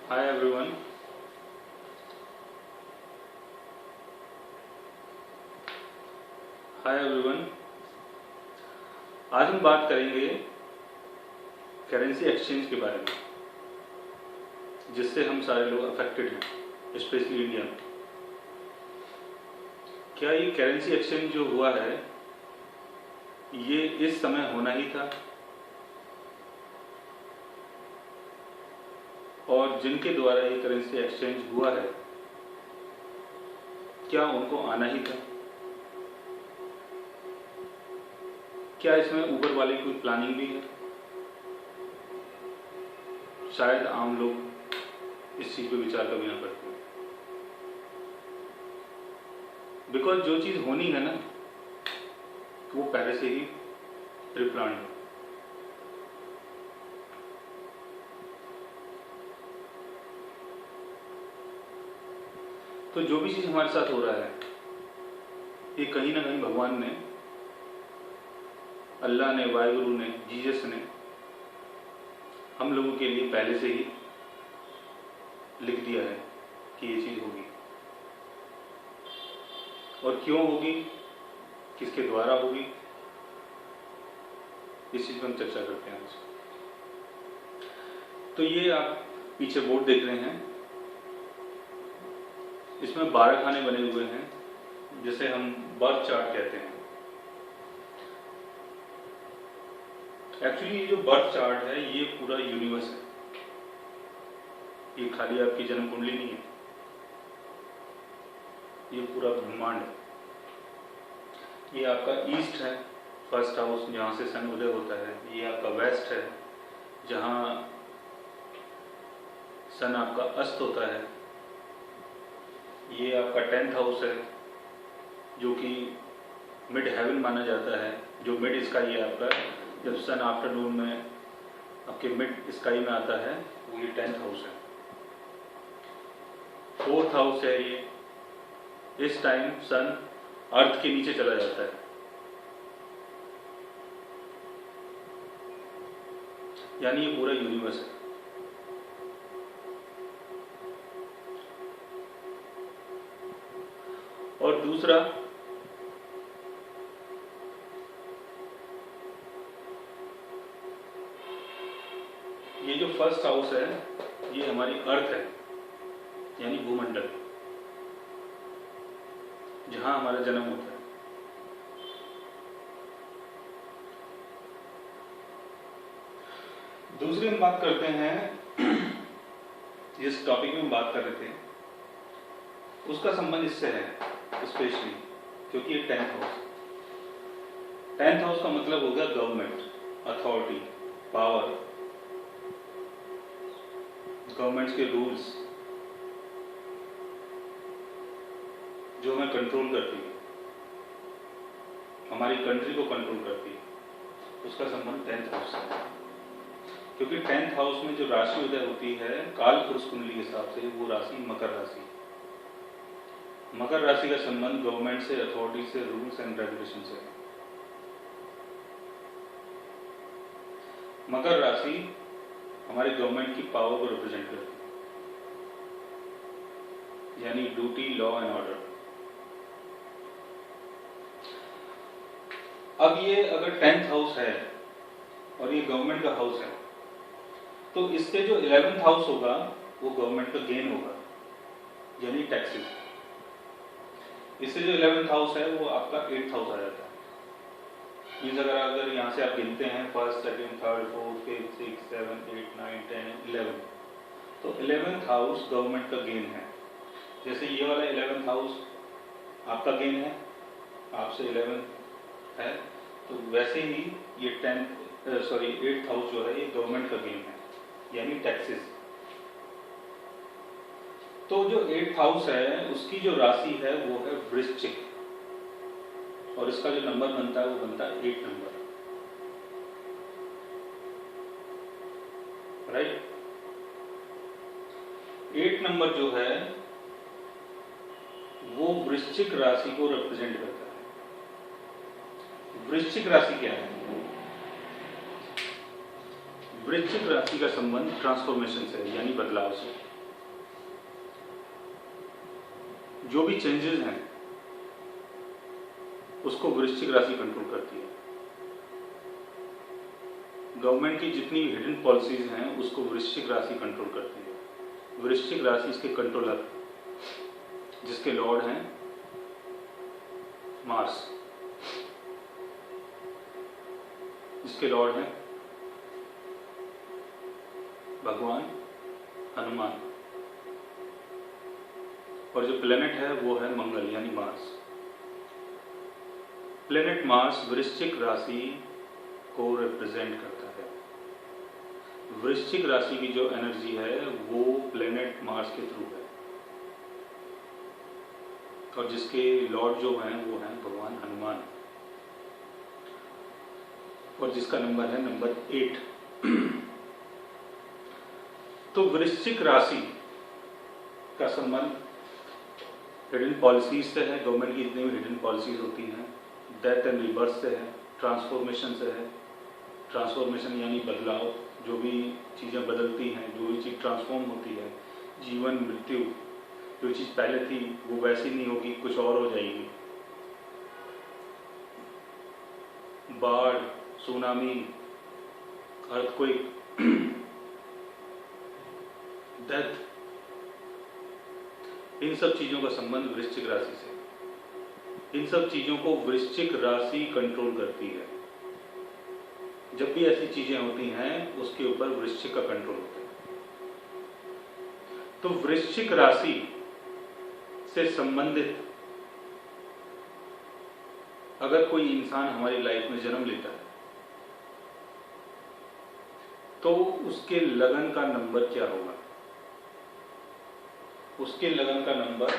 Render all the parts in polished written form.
Hi everyone. आज हम बात करेंगे करेंसी एक्सचेंज के बारे में, जिससे हम सारे लोग अफेक्टेड हैं, स्पेशली इंडिया में। क्या ये करेंसी एक्सचेंज जो हुआ है ये इस समय होना ही था, और जिनके द्वारा ये करेंसी एक्सचेंज हुआ है क्या उनको आना ही था? क्या इसमें ऊपर वाले की प्लानिंग भी है? शायद आम लोग इस चीज पे विचार कभी ना करते हैं, बिकॉज जो चीज होनी है ना वो पहले से ही प्रिप्लान्ड है। तो जो भी चीज हमारे साथ हो रहा है ये कहीं ना कहीं भगवान ने, अल्लाह ने, वाहिगुरु ने, जीसस ने हम लोगों के लिए पहले से ही लिख दिया है कि ये चीज होगी। और क्यों होगी, किसके द्वारा होगी, इस चीज पर हम चर्चा करते हैं आज। तो ये आप पीछे बोर्ड देख रहे हैं, इसमें 12 खाने बने हुए हैं, जिसे हम बर्थ चार्ट कहते हैं। एक्चुअली ये जो बर्थ चार्ट है ये पूरा यूनिवर्स है, ये खाली आपकी जन्म कुंडली नहीं है, ये पूरा ब्रह्मांड है। ये आपका ईस्ट है, फर्स्ट हाउस, जहाँ से सन उदय होता है। ये आपका वेस्ट है, जहाँ सन आपका अस्त होता है। ये आपका 10th हाउस है, जो कि मिड हेवन माना जाता है, जो मिड स्काई है आपका। जब सन आफ्टरनून में आपके मिड स्काई में आता है वो ये 10th हाउस है। 4th हाउस है ये, इस टाइम सन अर्थ के नीचे चला जाता है। यानी ये पूरा यूनिवर्स है। और दूसरा, ये जो फर्स्ट हाउस है ये हमारी अर्थ है, यानी भूमंडल, जहां हमारा जन्म होता है। दूसरी हम बात करते हैं, जिस टॉपिक में हम बात कर रहे थे उसका संबंध इससे है स्पेशली, क्योंकि ये 10th हाउस। 10th हाउस का मतलब होगा गवर्नमेंट, अथॉरिटी, पावर, गवर्नमेंट्स के रूल्स जो हमें कंट्रोल करती है, हमारी कंट्री को कंट्रोल करती है, उसका संबंध 10th हाउस से। क्योंकि 10th हाउस में जो राशि उदय होती है काल पुरुष कुंडली के हिसाब से, वो राशि मकर राशि। मकर राशि का संबंध गवर्नमेंट से, अथॉरिटी से, रूल्स एंड रेगुलेशन से। मकर राशि हमारी गवर्नमेंट की पावर को रिप्रेजेंट करती है, यानी ड्यूटी, लॉ एंड ऑर्डर। अब ये अगर 10th हाउस है और ये गवर्नमेंट का हाउस है, तो इससे जो 11th हाउस होगा वो गवर्नमेंट का गेन होगा, यानी टैक्सेस। इससे जो 11th हाउस है वो आपका 8th हाउस आ जाता है। मीन्स अगर यहाँ से आप गिनते हैं 1st, 2nd, 3rd, 4th, 5th, 6th, 7th, 8th, 9th, 10th, 11th, तो 11th हाउस गवर्नमेंट का गेन है। जैसे ये वाला 11th हाउस आपका गेन है, आपसे 11th है, तो वैसे ही ये 8th हाउस जो है ये गवर्नमेंट का गेन है, यानी टैक्सेस। तो जो 8th हाउस है उसकी जो राशि है वो है वृश्चिक, और इसका जो नंबर बनता है वो बनता है 8 नंबर, राइट। 8 नंबर जो है वो वृश्चिक राशि को रिप्रेजेंट करता है। वृश्चिक राशि क्या है? वृश्चिक राशि का संबंध ट्रांसफॉर्मेशन से, यानी बदलाव से। जो भी चेंजेस हैं उसको वृश्चिक राशि कंट्रोल करती है। गवर्नमेंट की जितनी हिडन पॉलिसीज हैं उसको वृश्चिक राशि कंट्रोल करती है। वृश्चिक राशि इसके कंट्रोलर, जिसके लॉर्ड हैं मार्स, जिसके लॉर्ड हैं भगवान हनुमान, और जो प्लेनेट है वो है मंगल यानी मार्स। प्लेनेट मार्स वृश्चिक राशि को रिप्रेजेंट करता है। वृश्चिक राशि की जो एनर्जी है वो प्लेनेट मार्स के थ्रू है, और जिसके लॉर्ड जो हैं वो हैं भगवान हनुमान, और जिसका नंबर है नंबर 8। तो वृश्चिक राशि का संबंध हिडन पॉलिसीज से है। गवर्नमेंट की जितनी भी हिडन पॉलिसीज होती हैं, डेथ एंड रिबर्थ से है, ट्रांसफॉर्मेशन से है। ट्रांसफॉर्मेशन यानी बदलाव, जो भी चीज़ें बदलती हैं, जो भी चीज़ ट्रांसफॉर्म होती है, जीवन मृत्यु, जो चीज़ पहले थी वो वैसी नहीं होगी, कुछ और हो जाएगी। बाढ़, सुनामी, अर्थक्वेक, डेथ, इन सब चीज़ों का संबंध वृश्चिक राशि से। इन सब चीज़ों को वृश्चिक राशि कंट्रोल करती है। जब भी ऐसी चीज़ें होती हैं उसके ऊपर वृश्चिक का कंट्रोल होता है। तो वृश्चिक राशि से संबंधित अगर कोई इंसान हमारी लाइफ में जन्म लेता है तो उसके लगन का नंबर क्या होगा? उसके लगन का नंबर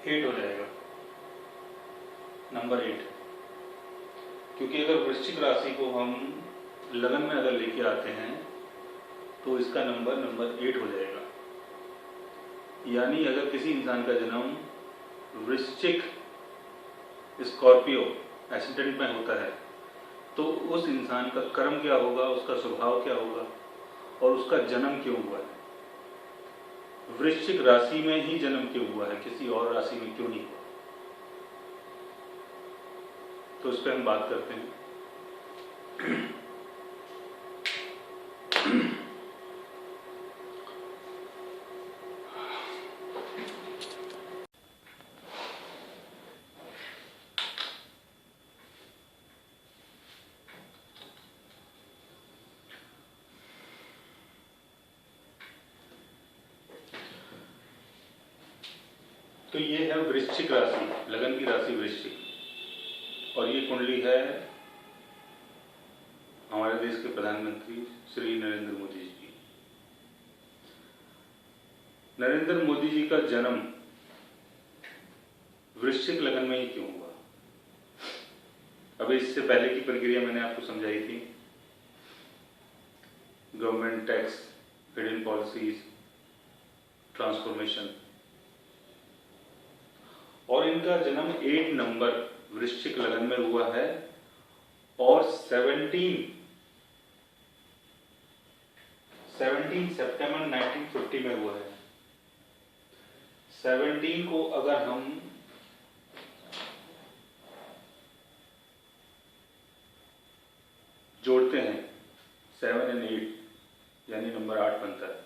8 हो जाएगा, नंबर 8। क्योंकि अगर वृश्चिक राशि को हम लगन में अगर लेके आते हैं तो इसका नंबर 8 हो जाएगा। यानी अगर किसी इंसान का जन्म वृश्चिक स्कॉर्पियो एसेंडेंट में होता है तो उस इंसान का कर्म क्या होगा, उसका स्वभाव क्या होगा और उसका जन्म क्यों हुआ है। वृश्चिक राशि में ही जन्म क्यों हुआ है, किसी और राशि में क्यों नहीं हुआ, तो इस पर हम बात करते हैं। तो ये है वृश्चिक राशि, लगन की राशि वृश्चिक, और ये कुंडली है हमारे देश के प्रधानमंत्री श्री नरेंद्र मोदी जी की। नरेंद्र मोदी जी का जन्म वृश्चिक लगन में ही क्यों हुआ? अब इससे पहले की प्रक्रिया मैंने आपको समझाई थी। Government tax, hidden policies, transformation, और इनका जन्म 8 नंबर वृश्चिक लगन में हुआ है और 17 सितंबर 1950 में हुआ है। 17 को अगर हम जोड़ते हैं 7 और 8 यानी नंबर 8 बनता है।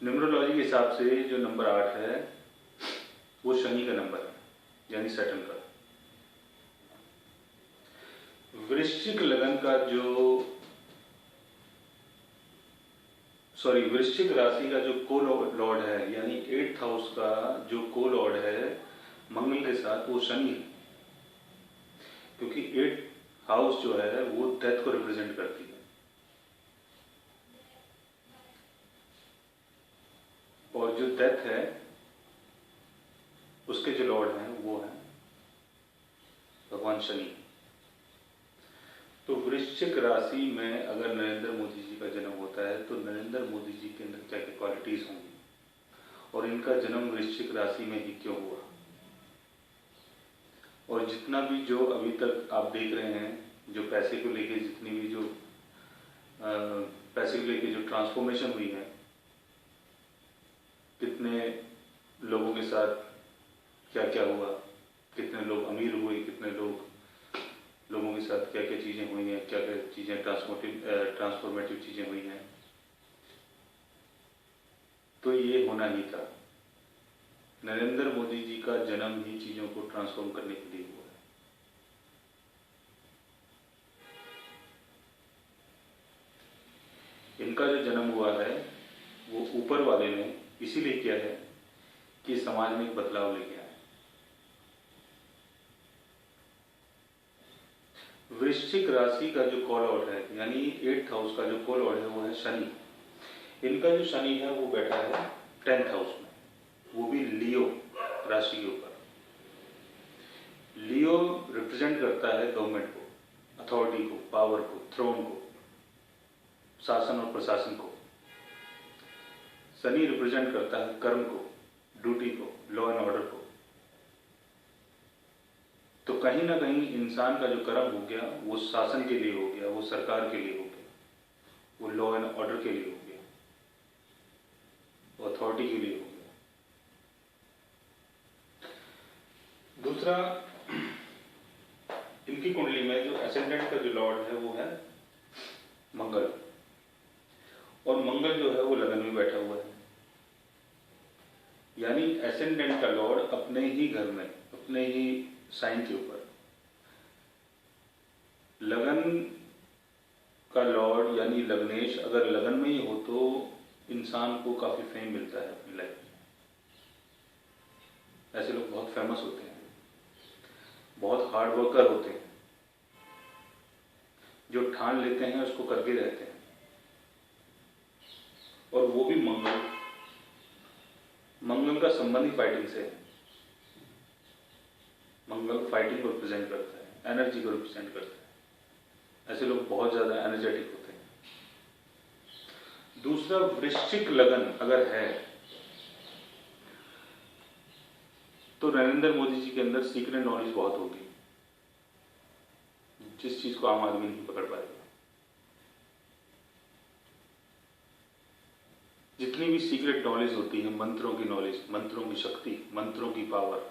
न्यूमरोलॉजी के हिसाब से जो नंबर 8 है वो शनि का नंबर है यानी सैटर्न का। वृश्चिक लगन का वृश्चिक राशि का जो को लॉर्ड है यानी 8th हाउस का जो को लॉर्ड है मंगल के साथ वो शनि है, क्योंकि 8th हाउस जो है वो डेथ को रिप्रेजेंट करती है। और जो डेथ है उसके जो लॉर्ड हैं वो हैं भगवान शनि। तो वृश्चिक राशि में अगर नरेंद्र मोदी जी का जन्म होता है तो नरेंद्र मोदी जी के अंदर क्या क्या क्वालिटीज होंगी और इनका जन्म वृश्चिक राशि में ही क्यों हुआ। और जितना भी जो अभी तक आप देख रहे हैं, जो पैसे को लेके जितनी भी जो पैसे लेके जो ट्रांसफॉर्मेशन हुई है, कितने लोगों के साथ क्या क्या हुआ, कितने लोग अमीर हुए, कितने लोगों के साथ क्या क्या चीज़ें हुई हैं, क्या क्या चीज़ें ट्रांसफॉर्मेटिव चीज़ें हुई हैं, तो ये होना ही था। नरेंद्र मोदी जी का जन्म ही चीज़ों को ट्रांसफॉर्म करने के लिए हुआ है। इनका जो जन्म हुआ है वो ऊपर वाले ने इसीलिए किया है कि समाज में एक बदलाव लेके आए। वृश्चिक राशि का जो कॉल आउट है, यानी 8th हाउस का जो कॉल आउट है वो है शनि। इनका जो शनि है वो बैठा है 10th हाउस में, वो भी लियो राशि के ऊपर। लियो रिप्रेजेंट करता है गवर्नमेंट को, अथॉरिटी को, पावर को, थ्रोन को, शासन और प्रशासन को। शनि रिप्रेजेंट करता है कर्म को, ड्यूटी को, लॉ एंड ऑर्डर को। तो कहीं ना कहीं इंसान का जो कर्म हो गया वो शासन के लिए हो गया, वो सरकार के लिए हो गया, वो लॉ एंड ऑर्डर के लिए हो गया, वो अथॉरिटी के लिए हो गया। दूसरा, इनकी कुंडली में जो एसेंडेंट का जो लॉर्ड है वो है मंगल, और मंगल जो है वो लगन में बैठा हुआ है। यानी एसेंडेंट का लॉर्ड अपने ही घर में, अपने ही साइन के ऊपर। लगन का लॉर्ड यानी लग्नेश अगर लगन में ही हो तो इंसान को काफी फेम मिलता है अपनी लाइफ में। ऐसे लोग बहुत फेमस होते हैं, बहुत हार्ड वर्कर होते हैं, जो ठान लेते हैं उसको करके रहते हैं। और वो भी मंगल का संबंध ही फाइटिंग से है। मंगल फाइटिंग को रिप्रेजेंट करता है, एनर्जी को रिप्रेजेंट करता है। ऐसे लोग बहुत ज्यादा एनर्जेटिक होते हैं। दूसरा, वृश्चिक लगन अगर है तो नरेंद्र मोदी जी के अंदर सीक्रेट नॉलेज बहुत होगी, जिस चीज को आम आदमी नहीं पकड़ पाएगा। जितनी भी सीक्रेट नॉलेज होती है, मंत्रों की नॉलेज, मंत्रों की शक्ति, मंत्रों की पावर,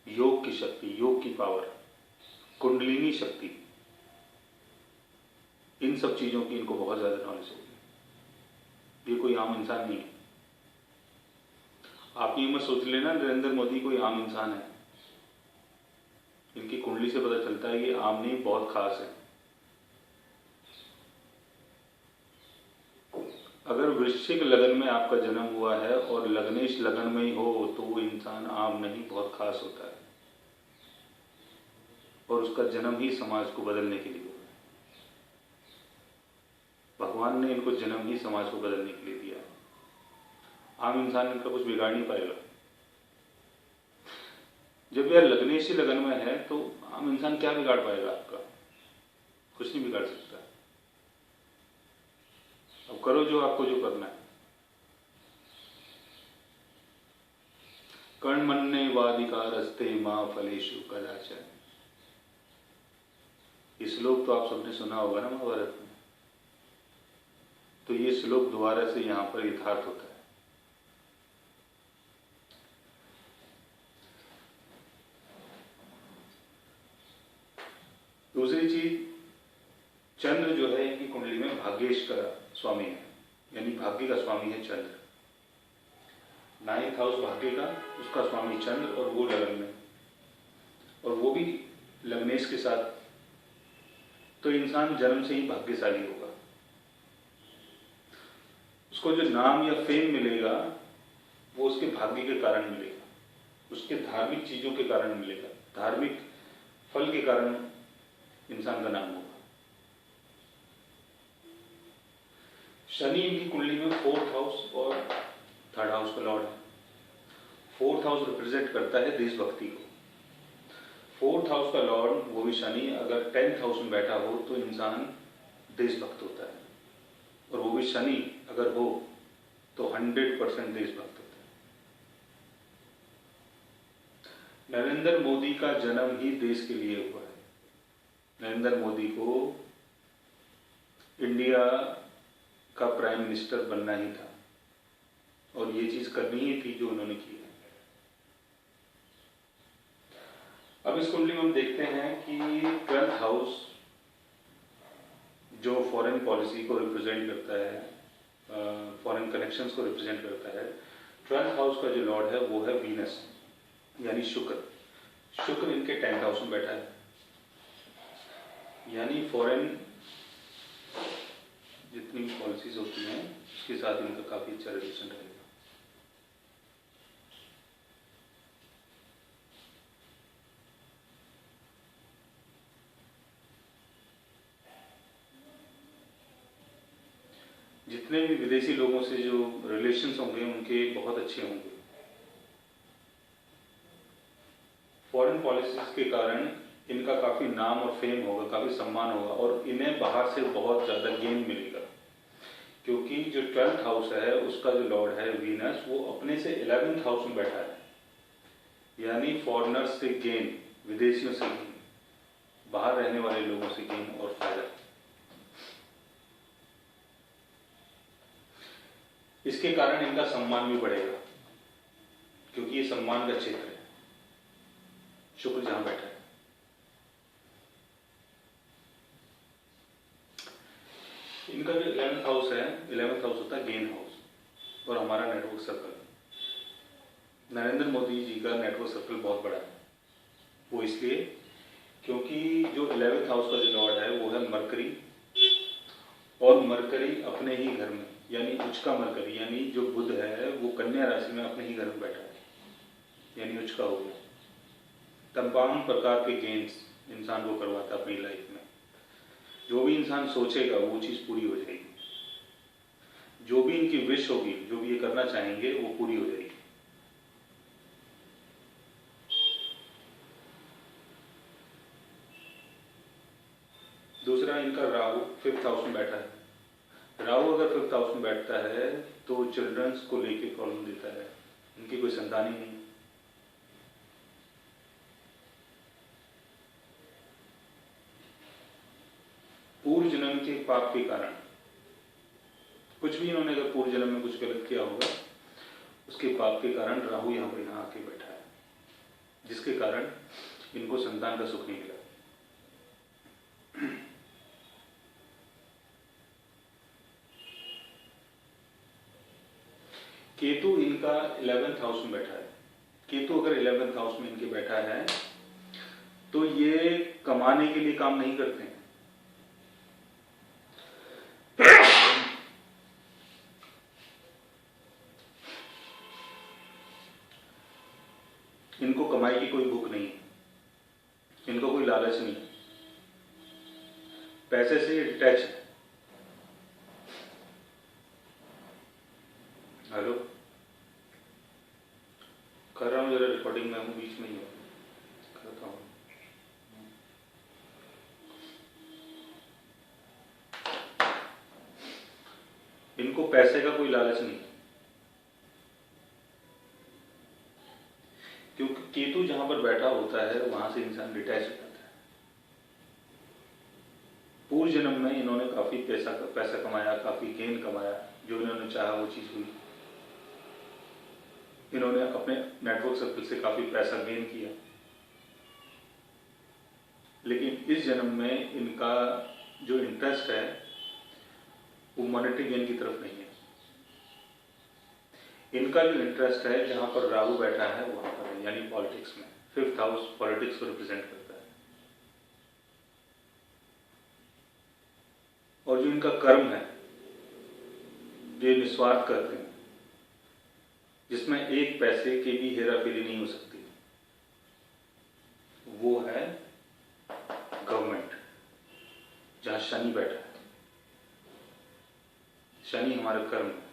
योग की शक्ति, योग की पावर, कुंडलिनी शक्ति, इन सब चीजों की इनको बहुत ज्यादा नॉलेज होगी। ये कोई आम इंसान नहीं है। आप ये मत सोच लेना नरेंद्र मोदी कोई आम इंसान है। इनकी कुंडली से पता चलता है कि आम नहीं, बहुत खास है। अगर वृश्चिक लगन में आपका जन्म हुआ है और लग्नेश लगन में ही हो तो वो इंसान आम नहीं, बहुत खास होता है, और उसका जन्म ही समाज को बदलने के लिए हुआ है। भगवान ने इनको जन्म ही समाज को बदलने के लिए दिया। आम इंसान इनका कुछ बिगाड़ नहीं पाएगा। जब यह लग्नेश लगन में है तो आम इंसान क्या बिगाड़ पाएगा आपका? कुछ नहीं बिगाड़ सकता। अब करो जो आपको जो करना है। कर्मण्ये वाधिकारस्ते मां फलेषु कदाचन। ये श्लोक तो आप सबने सुना होगा ना महाभारत में। तो ये श्लोक दोबारा से यहां पर यथार्थ होता है। दूसरी चीज, चंद्र जो है इनकी कुंडली में भाग्येश का स्वामी है, यानी भाग्य का स्वामी है चंद्र। 9th हाउस भाग्य का, उसका स्वामी चंद्र, और वो लगन में, और वो भी लग्नेश के साथ। तो इंसान जन्म से ही भाग्यशाली होगा। उसको जो नाम या फेम मिलेगा वो उसके भाग्य के कारण मिलेगा, उसके धार्मिक चीजों के कारण मिलेगा, धार्मिक फल के कारण इंसान का नाम होगा। शनि इनकी कुंडली में 4th हाउस और 3rd हाउस का लॉर्ड है। 4th हाउस रिप्रेजेंट करता है देशभक्ति को। 4th हाउस का लॉर्ड वो भी शनि अगर 10th हाउस में बैठा हो तो इंसान देशभक्त होता है, और वो भी शनि अगर हो तो 100% देशभक्त होता है। नरेंद्र मोदी का जन्म ही देश के लिए हुआ है। नरेंद्र मोदी को इंडिया का प्राइम मिनिस्टर बनना ही था और ये चीज करनी ही थी जो उन्होंने की है। अब इस कुंडली में हम देखते हैं कि 12th हाउस जो फॉरेन पॉलिसी को रिप्रेजेंट करता है, फॉरेन कनेक्शंस को रिप्रेजेंट करता है, 12th हाउस का जो लॉर्ड है वो है वीनस यानी शुक्र। शुक्र इनके 10th हाउस में बैठा है, यानी फॉरेन जितनी भी पॉलिसीज होती हैं उसके साथ इनका काफी अच्छा रिलेशन रहेगा। जितने भी विदेशी लोगों से जो रिलेशंस होंगे उनके बहुत अच्छे होंगे। फॉरेन पॉलिसीज के कारण इनका काफी नाम और फेम होगा, काफी सम्मान होगा और इन्हें बाहर से बहुत ज्यादा गेन मिलेगा, क्योंकि जो 12th हाउस है उसका जो लॉर्ड है वीनस वो अपने से 11th हाउस में बैठा है, यानी फॉरेनर्स से गेन, विदेशियों से गेन, बाहर रहने वाले लोगों से गेन और फायदा। इसके कारण इनका सम्मान भी बढ़ेगा, क्योंकि ये सम्मान का क्षेत्र है, शुक्र जहां बैठा है। इनका जो 11th हाउस है, 11th हाउस होता है गेन हाउस और हमारा नेटवर्क सर्कल। नरेंद्र मोदी जी का नेटवर्क सर्कल बहुत बड़ा है, वो इसलिए क्योंकि जो 11th हाउस का जो लॉर्ड है वो है मरकरी, और मरकरी अपने ही घर में, यानी उच्च का मरकरी, यानी जो बुध है वो कन्या राशि में अपने ही घर में बैठा है, यानी उच्च का हो गया। तमाम प्रकार के गेन्स इंसान को करवाता है अपनी लाइफ में। जो भी इंसान सोचेगा वो चीज पूरी हो जाएगी, जो भी इनकी विश होगी, जो भी ये करना चाहेंगे वो पूरी हो जाएगी। दूसरा इनका राहु 5th हाउस में बैठा है। राहु अगर 5th हाउस में बैठता है तो चिल्ड्रंस को लेके प्रॉब्लम देता है, इनकी कोई संतान ही नहीं। पूर्व जन्म के पाप के कारण, कुछ भी इन्होंने अगर पूर्व जन्म में कुछ गलत किया होगा उसके पाप के कारण राहु यहां पर यहां आके बैठा है, जिसके कारण इनको संतान का सुख नहीं मिला। केतु इनका 11th हाउस में बैठा है। केतु अगर 11th हाउस में इनके बैठा है तो ये कमाने के लिए काम नहीं करते हैं, इनको कमाई की कोई भूख नहीं है, इनको कोई लालच नहीं है, पैसे से डिटैच है। हेलो, कर रहा हूँ जरा रिकॉर्डिंग में, हूँ बीच में ही करता हूँ। इनको पैसे का कोई लालच नहीं, क्योंकि केतु जहां पर बैठा होता है वहां से इंसान डिटैच हो जाता है। पूर्व जन्म में इन्होंने काफी पैसा कमाया, काफी गेन कमाया, जो इन्होंने चाहा वो चीज हुई। इन्होंने अपने नेटवर्क सर्कल से काफी पैसा गेन किया, लेकिन इस जन्म में इनका जो इंटरेस्ट है वो मॉनेटरी गेन की तरफ नहीं है। इनका जो इंटरेस्ट है जहां पर राहु बैठा है वहां पर है, यानी पॉलिटिक्स में। 5th हाउस पॉलिटिक्स को रिप्रेजेंट करता है। और जो इनका कर्म है, जो निस्वार्थ करते हैं, जिसमें एक पैसे की भी हेरा फेरी नहीं हो सकती, वो है गवर्नमेंट, जहां शनि बैठा है। शनि हमारा कर्म है।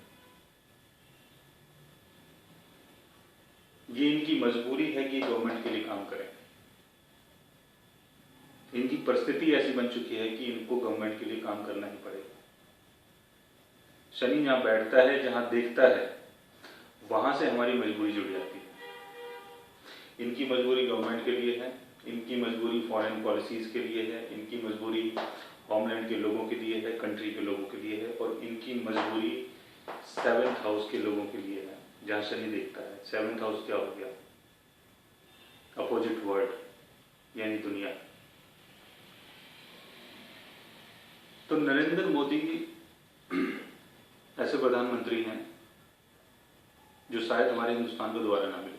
ये इनकी मजबूरी है कि गवर्नमेंट के लिए काम करें। इनकी परिस्थिति ऐसी बन चुकी है कि इनको गवर्नमेंट के लिए काम करना ही पड़ेगा। शनि जहां बैठता है, जहां देखता है, वहां से हमारी मजबूरी जुड़ जाती है। इनकी मजबूरी गवर्नमेंट के लिए है, इनकी मजबूरी फॉरेन पॉलिसीज के लिए है, इनकी मजबूरी होमलैंड के लोगों के लिए है, कंट्री के लोगों के लिए है, और इनकी मजबूरी 7th हाउस के लोगों के लिए है, जहाँ शनि देखता है। 7th हाउस क्या हो गया? अपोजिट वर्ल्ड यानी दुनिया। तो नरेंद्र मोदी ऐसे प्रधानमंत्री हैं जो शायद हमारे हिंदुस्तान को दोबारा ना मिले,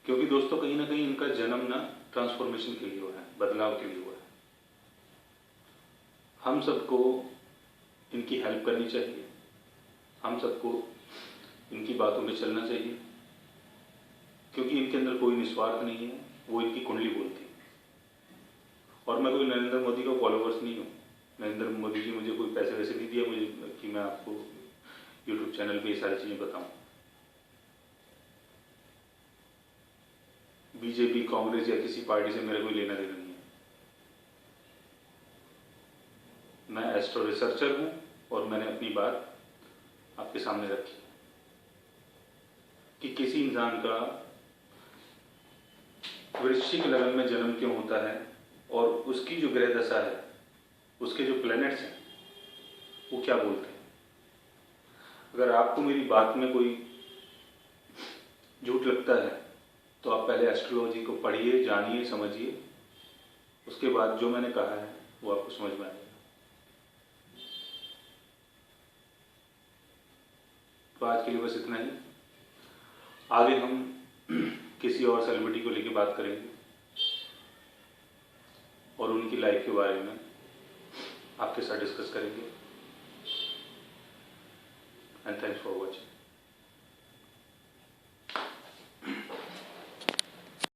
क्योंकि दोस्तों कहीं ना कहीं इनका जन्म ना ट्रांसफॉर्मेशन के लिए हुआ है, बदलाव के लिए हुआ है। हम सबको इनकी हेल्प करनी चाहिए, हम सबको इनकी बातों में चलना चाहिए, क्योंकि इनके अंदर कोई निस्वार्थ नहीं है, वो इनकी कुंडली बोलती है। और मैं कोई नरेंद्र मोदी का फॉलोवर्स नहीं हूँ, नरेंद्र मोदी जी मुझे कोई पैसे वैसे नहीं दिया मुझे कि मैं आपको यूट्यूब चैनल पे ये सारी चीज़ें बताऊँ। बीजेपी, कांग्रेस या किसी पार्टी से मेरा कोई लेना देना नहीं है। मैं एस्ट्रो रिसर्चर हूँ और मैंने अपनी बात आपके सामने रखी कि किसी इंसान का वृश्चिक लग्न में जन्म क्यों होता है और उसकी जो ग्रह दशा है, उसके जो प्लैनेट्स हैं वो क्या बोलते हैं। अगर आपको मेरी बात में कोई झूठ लगता है तो आप पहले एस्ट्रोलॉजी को पढ़िए, जानिए, समझिए, उसके बाद जो मैंने कहा है वो आपको समझ में आएगा। तो आज के लिए बस इतना ही। आगे हम किसी और सेलिब्रिटी को लेकर बात करेंगे और उनकी लाइफ के बारे में आपके साथ डिस्कस करेंगे। And thanks for watching.